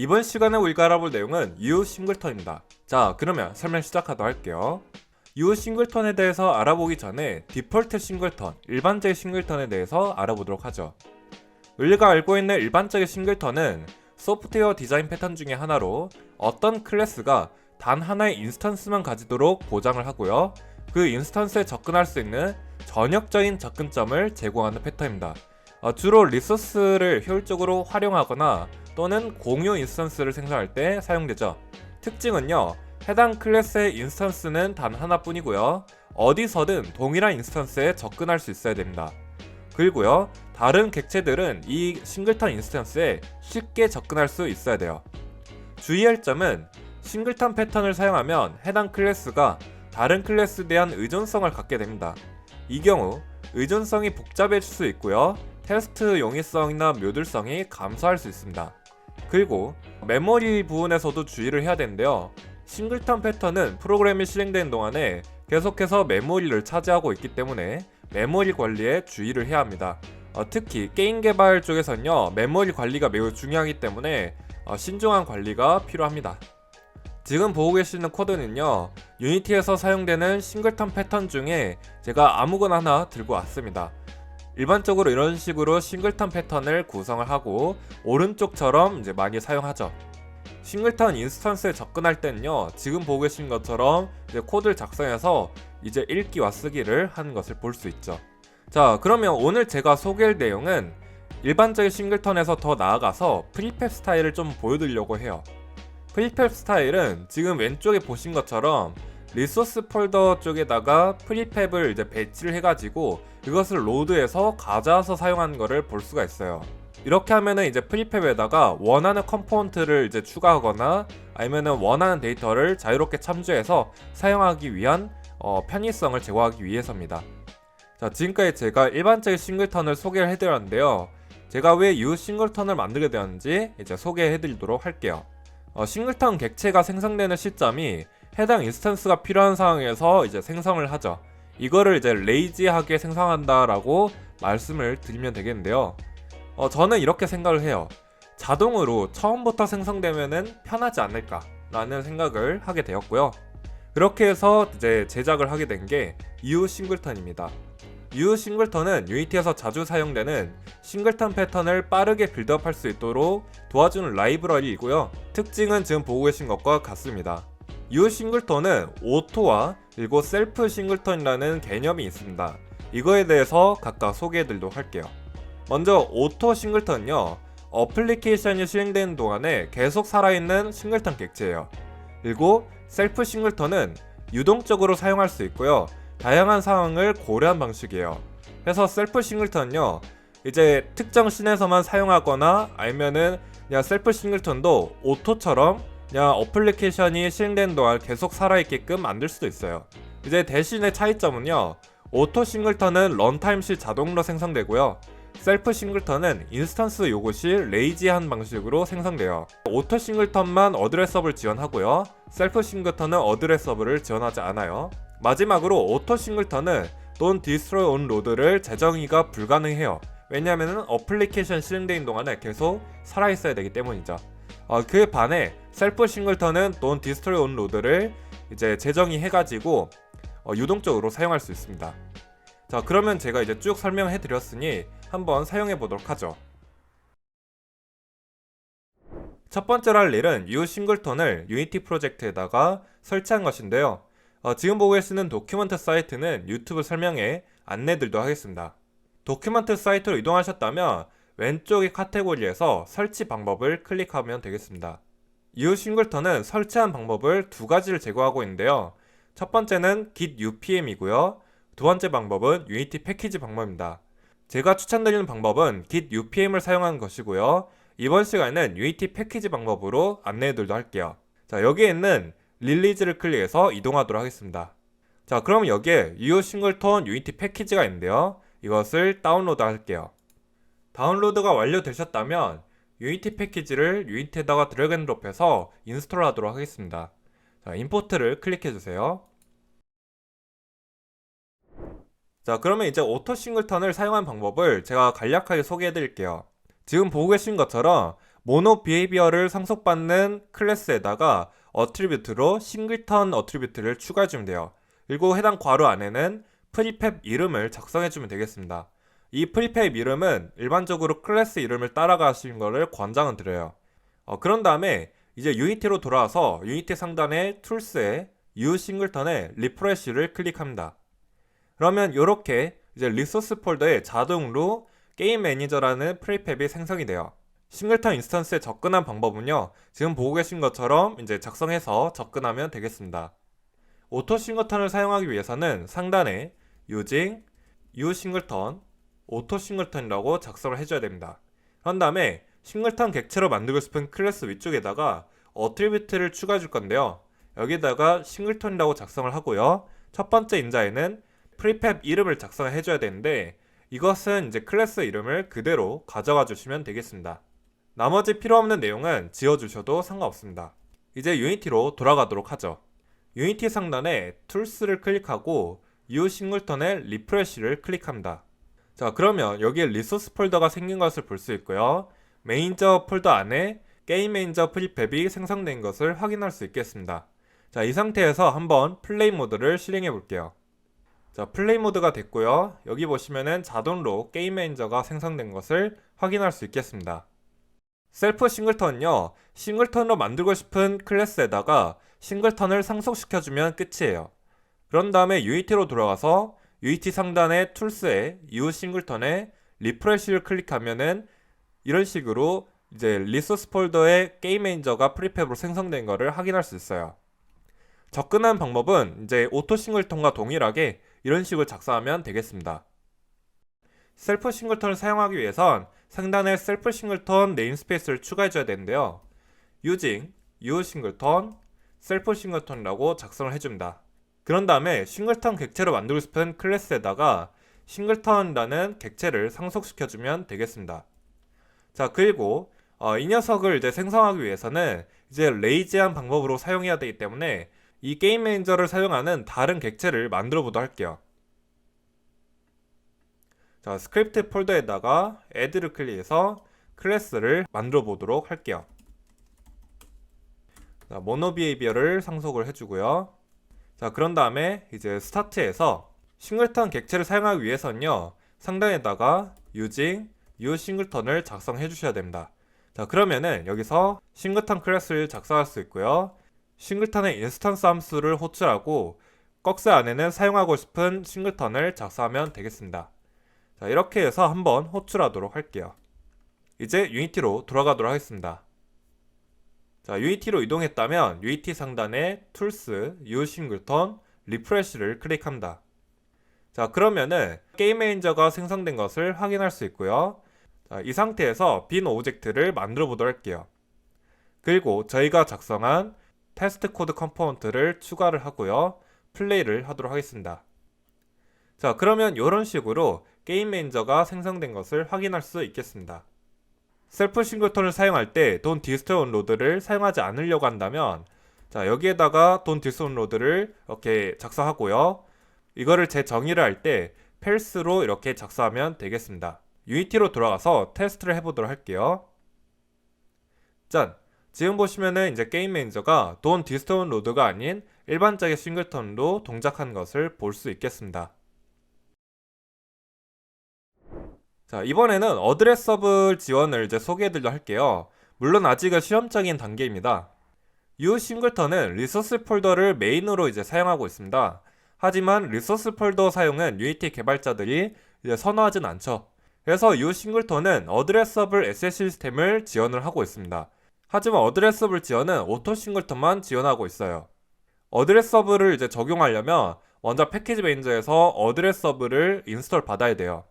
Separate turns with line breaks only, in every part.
이번 시간에 우리가 알아볼 내용은 U 싱글턴입니다. 자, 그러면 설명 시작하도록 할게요. U 싱글턴에 대해서 알아보기 전에 디폴트 싱글턴, 일반적인 싱글턴에 대해서 알아보도록 하죠. 우리가 알고 있는 일반적인 싱글턴은 소프트웨어 디자인 패턴 중에 하나로 어떤 클래스가 단 하나의 인스턴스만 가지도록 보장을 하고요. 그 인스턴스에 접근할 수 있는 전역적인 접근점을 제공하는 패턴입니다. 주로 리소스를 효율적으로 활용하거나 또는 공유 인스턴스를 생성할 때 사용되죠. 특징은요, 해당 클래스의 인스턴스는 단 하나뿐이고요. 어디서든 동일한 인스턴스에 접근할 수 있어야 됩니다. 그리고요, 다른 객체들은 이 싱글턴 인스턴스에 쉽게 접근할 수 있어야 돼요. 주의할 점은 싱글턴 패턴을 사용하면 해당 클래스가 다른 클래스에 대한 의존성을 갖게 됩니다. 이 경우 의존성이 복잡해질 수 있고요. 테스트 용이성이나 묘들성이 감소할 수 있습니다. 그리고 메모리 부분에서도 주의를 해야 되는데요. 싱글턴 패턴은 프로그램이 실행되는 동안에 계속해서 메모리를 차지하고 있기 때문에 메모리 관리에 주의를 해야 합니다. 특히 게임 개발 쪽에서는요, 메모리 관리가 매우 중요하기 때문에 신중한 관리가 필요합니다. 지금 보고 계시는 코드는요, 유니티에서 사용되는 싱글턴 패턴 중에 제가 아무거나 하나 들고 왔습니다. 일반적으로 이런 식으로 싱글턴 패턴을 구성을 하고 오른쪽처럼 이제 많이 사용하죠. 싱글턴 인스턴스에 접근할 때는요, 지금 보고 계신 것처럼 이제 코드를 작성해서 이제 읽기와 쓰기를 하는 것을 볼 수 있죠. 자, 그러면 오늘 제가 소개할 내용은 일반적인 싱글턴에서 더 나아가서 프리팹 스타일을 좀 보여드리려고 해요. 프리팹 스타일은 지금 왼쪽에 보신 것처럼 리소스 폴더 쪽에다가 프리팹을 이제 배치를 해가지고 이것을 로드해서 가져와서 사용하는 것을 볼 수가 있어요. 이렇게 하면은 이제 프리팹에다가 원하는 컴포넌트를 이제 추가하거나 아니면은 원하는 데이터를 자유롭게 참조해서 사용하기 위한 편의성을 제공하기 위해서입니다. 자, 지금까지 제가 일반적인 싱글턴을 소개를 해드렸는데요. 제가 왜 U 싱글턴을 만들게 되었는지 이제 소개해드리도록 할게요. 싱글턴 객체가 생성되는 시점이 해당 인스턴스가 필요한 상황에서 이제 생성을 하죠. 이거를 이제 레이지하게 생성한다라고 말씀을 드리면 되겠는데요. 저는 이렇게 생각을 해요. 자동으로 처음부터 생성되면은 편하지 않을까 라는 생각을 하게 되었고요. 그렇게 해서 이제 제작을 하게 된 게 U 싱글턴입니다. U 싱글턴은 유니티에서 자주 사용되는 싱글턴 패턴을 빠르게 빌드업할 수 있도록 도와주는 라이브러리이고요. 특징은 지금 보고 계신 것과 같습니다. U 싱글턴은 오토와 그리고 셀프 싱글턴이라는 개념이 있습니다. 이거에 대해서 각각 소개해드리도록 할게요. 먼저 오토 싱글턴은요, 어플리케이션이 실행되는 동안에 계속 살아있는 싱글턴 객체예요. 그리고 셀프 싱글턴은 유동적으로 사용할 수 있고요. 다양한 상황을 고려한 방식이에요. 그래서 셀프 싱글턴은요, 이제 특정 씬에서만 사용하거나 아니면은 그냥 셀프 싱글턴도 오토처럼 그냥 어플리케이션이 실행되는 동안 계속 살아있게끔 만들 수도 있어요. 이제 대신의 차이점은요, 오토 싱글턴은 런타임 시 자동으로 생성되고요. 셀프 싱글턴은 인스턴스 요구 시 레이지한 방식으로 생성돼요. 오토 싱글턴만 어드레서블 지원하고요. 셀프 싱글턴은 어드레서블을 지원하지 않아요. 마지막으로 오토 싱글턴은 Don't Destroy on Load를 재정의가 불가능해요. 왜냐하면 어플리케이션 실행되는 동안에 계속 살아있어야 되기 때문이죠. 그 반해 셀프 싱글턴은 Don't Destroy on Load를 이제 재정의 해가지고 유동적으로 사용할 수 있습니다. 자, 그러면 제가 이제 쭉 설명해 드렸으니 한번 사용해 보도록 하죠. 첫 번째로 할 일은 U 싱글턴을 유니티 프로젝트에다가 설치한 것인데요. 지금 보고 계시는 도큐먼트 사이트는 유튜브 설명에 안내들도 하겠습니다. 도큐먼트 사이트로 이동하셨다면 왼쪽의 카테고리에서 설치 방법을 클릭하면 되겠습니다. U 싱글턴은 설치한 방법을 두 가지를 제공하고 있는데요. 첫 번째는 Git UPM이고요. 두 번째 방법은 유니티 패키지 방법입니다. 제가 추천드리는 방법은 Git UPM을 사용하는 것이고요. 이번 시간에는 유니티 패키지 방법으로 안내해드리도록 할게요. 자, 여기에 있는 릴리즈를 클릭해서 이동하도록 하겠습니다. 자, 그럼 여기에 U 싱글턴 유니티 패키지가 있는데요. 이것을 다운로드 할게요. 다운로드가 완료되셨다면 유니티 패키지를 유니티에다가 드래그 앤 드롭해서 인스톨 하도록 하겠습니다. 자, 임포트를 클릭해주세요. 자, 그러면 이제 오토 싱글턴을 사용한 방법을 제가 간략하게 소개해 드릴게요. 지금 보고 계신 것처럼 모노 비헤이비어를 상속받는 클래스에다가 어트리뷰트로 싱글턴 어트리뷰트를 추가해주면 돼요. 그리고 해당 괄호 안에는 프리팹 이름을 작성해주면 되겠습니다. 이 프리팹 이름은 일반적으로 클래스 이름을 따라가시는 것을 권장은 드려요. 그런 다음에 이제 유니티로 돌아와서 유니티 상단의 툴스에 U 싱글턴의 리프레쉬를 클릭합니다. 그러면 이렇게 이제 리소스 폴더에 자동으로 게임 매니저라는 프리팹이 생성이 돼요. 싱글턴 인스턴스에 접근한 방법은요, 지금 보고 계신 것처럼 이제 작성해서 접근하면 되겠습니다. 오토 싱글턴을 사용하기 위해서는 상단에 using U 싱글턴 오토 싱글턴이라고 작성을 해줘야 됩니다. 그런 다음에 싱글턴 객체로 만들고 싶은 클래스 위쪽에다가 어트리뷰트를 추가해 줄 건데요. 여기다가 싱글턴이라고 작성을 하고요. 첫 번째 인자에는 프리팹 이름을 작성을 해줘야 되는데 이것은 이제 클래스 이름을 그대로 가져가 주시면 되겠습니다. 나머지 필요 없는 내용은 지워주셔도 상관없습니다. 이제 유니티로 돌아가도록 하죠. 유니티 상단에 툴스를 클릭하고 U 싱글턴의 리프레쉬를 클릭합니다. 자, 그러면 여기에 리소스 폴더가 생긴 것을 볼 수 있고요. 매니저 폴더 안에 게임 매니저 프리팹이 생성된 것을 확인할 수 있겠습니다. 자, 이 상태에서 한번 플레이 모드를 실행해 볼게요. 자, 플레이 모드가 됐고요. 여기 보시면은 자동으로 게임 매니저가 생성된 것을 확인할 수 있겠습니다. 셀프 싱글턴은요, 싱글턴으로 만들고 싶은 클래스에다가 싱글턴을 상속시켜주면 끝이에요. 그런 다음에 유니티로 돌아가서 유니티 상단의 툴스에 U 싱글턴에 리프레쉬를 클릭하면은 이런 식으로 이제 리소스 폴더의 게임 매니저가 프리팹으로 생성된 것을 확인할 수 있어요. 접근하는 방법은 이제 오토 싱글턴과 동일하게 이런 식으로 작성하면 되겠습니다. 셀프 싱글턴을 사용하기 위해선 상단에 셀프 싱글턴 네임스페이스를 추가해줘야 되는데요. using U 싱글턴 셀프 싱글턴이라고 작성을 해줍니다. 그런 다음에 싱글턴 객체로 만들고 싶은 클래스에다가 싱글턴이라는 객체를 상속시켜주면 되겠습니다. 자, 그리고 이 녀석을 이제 생성하기 위해서는 이제 레이지한 방법으로 사용해야 되기 때문에 이 게임 매니저를 사용하는 다른 객체를 만들어 보도록 할게요. 자, 스크립트 폴더에다가 add를 클릭해서 클래스를 만들어 보도록 할게요. 자, 모노 비헤이비어를 상속을 해주고요. 자, 그런 다음에 이제 스타트에서 싱글턴 객체를 사용하기 위해서는요, 상단에다가 using U 싱글턴을 작성해 주셔야 됩니다. 자, 그러면은 여기서 싱글턴 클래스를 작성할 수 있고요. 싱글턴의 인스턴스 함수를 호출하고 꺽쇠 안에는 사용하고 싶은 싱글턴을 작성하면 되겠습니다. 자, 이렇게 해서 한번 호출하도록 할게요. 이제 유니티로 돌아가도록 하겠습니다. 자, 유니티로 이동했다면 유니티 상단에 툴스, U 싱글턴, 리프레쉬를 클릭합니다. 자, 그러면은 게임 매니저가 생성된 것을 확인할 수 있고요. 자, 이 상태에서 빈 오브젝트를 만들어 보도록 할게요. 그리고 저희가 작성한 테스트 코드 컴포넌트를 추가를 하고요. 플레이를 하도록 하겠습니다. 자, 그러면 이런 식으로 게임 매니저가 생성된 것을 확인할 수 있겠습니다. 셀프 싱글턴을 사용할 때 돈 디스토 로드를 사용하지 않으려고 한다면, 자, 여기에다가 돈 디스토 로드를 이렇게 작성하고요. 이거를 재정의를 할 때 펠스로 이렇게 작성하면 되겠습니다. 유니티로 돌아가서 테스트를 해보도록 할게요. 짠! 지금 보시면은 이제 게임 매니저가 돈 디스토 로드가 아닌 일반적인 싱글턴으로 동작한 것을 볼 수 있겠습니다. 자, 이번에는 어드레서블 지원을 이제 소개해드리려 할게요. 물론 아직은 실험적인 단계입니다. U 싱글턴은 리소스 폴더를 메인으로 이제 사용하고 있습니다. 하지만 리소스 폴더 사용은 유니티 개발자들이 이제 선호하진 않죠. 그래서 U 싱글턴은 어드레서블 에셋 시스템을 지원을 하고 있습니다. 하지만 어드레서블 지원은 오토 싱글턴만 지원하고 있어요. 어드레서블을 이제 적용하려면 먼저 패키지 매니저에서 어드레서블을 인스톨 받아야 돼요.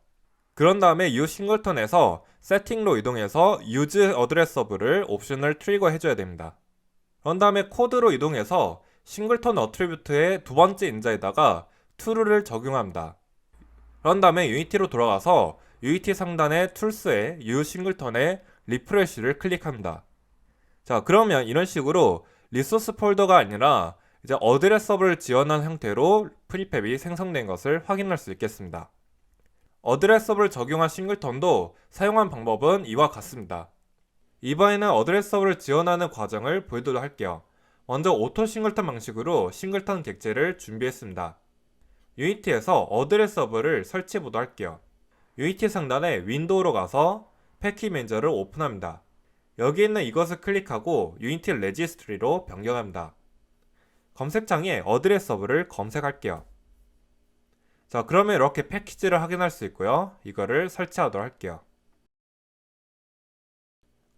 그런 다음에 U 싱글턴에서 세팅로 이동해서 use 어드레서블을 옵션을 트리거 해줘야 됩니다. 그런 다음에 코드로 이동해서 싱글턴 어트리뷰트의 두 번째 인자에다가 true를 적용합니다. 그런 다음에 유니티로 돌아가서 유니티 상단의 툴스에 U 싱글턴의 리프레쉬를 클릭합니다. 자, 그러면 이런 식으로 리소스 폴더가 아니라 이제 어드레서블을 지원한 형태로 프리팹이 생성된 것을 확인할 수 있겠습니다. 어드레서블을 적용한 싱글턴도 사용한 방법은 이와 같습니다. 이번에는 어드레스 서버를 지원하는 과정을 보여드리도록 할게요. 먼저 오토 싱글턴 방식으로 싱글턴 객체를 준비했습니다. 유니티에서 어드레스 서버를 설치해 보도록 할게요. 유니티 상단에 윈도우로 가서 패키지 매니저를 오픈합니다. 여기 있는 이것을 클릭하고 유니티 레지스트리로 변경합니다. 검색창에 어드레스 서버를 검색할게요. 자, 그러면 이렇게 패키지를 확인할 수 있고요. 이거를 설치하도록 할게요.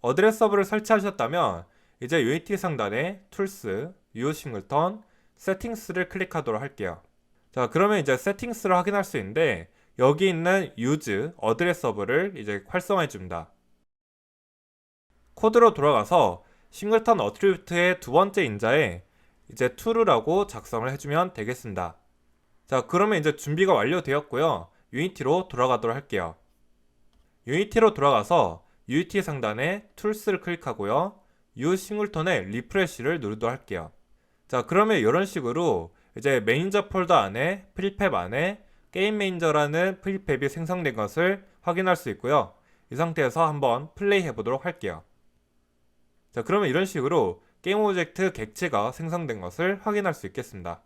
어드레스 서버를 설치하셨다면 이제 유니티 상단에 툴스, 유어 싱글턴, 세팅스를 클릭하도록 할게요. 자, 그러면 이제 세팅스를 확인할 수 있는데 여기 있는 use 어드레스 서버를 이제 활성화해 줍니다. 코드로 돌아가서 싱글턴 어트리뷰트의 두 번째 인자에 이제 true라고 작성을 해주면 되겠습니다. 자, 그러면 이제 준비가 완료되었고요. 유니티로 돌아가도록 할게요. 유니티로 돌아가서 유니티 상단에 툴스를 클릭하고요. use 싱글턴의 리프레시를 누르도록 할게요. 자, 그러면 이런 식으로 이제 매니저 폴더 안에 프리팹 안에 게임 매니저라는 프리팹이 생성된 것을 확인할 수 있고요. 이 상태에서 한번 플레이 해보도록 할게요. 자, 그러면 이런 식으로 게임 오브젝트 객체가 생성된 것을 확인할 수 있겠습니다.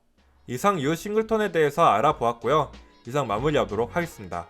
이상 이 싱글턴에 대해서 알아보았고요. 이상 마무리하도록 하겠습니다.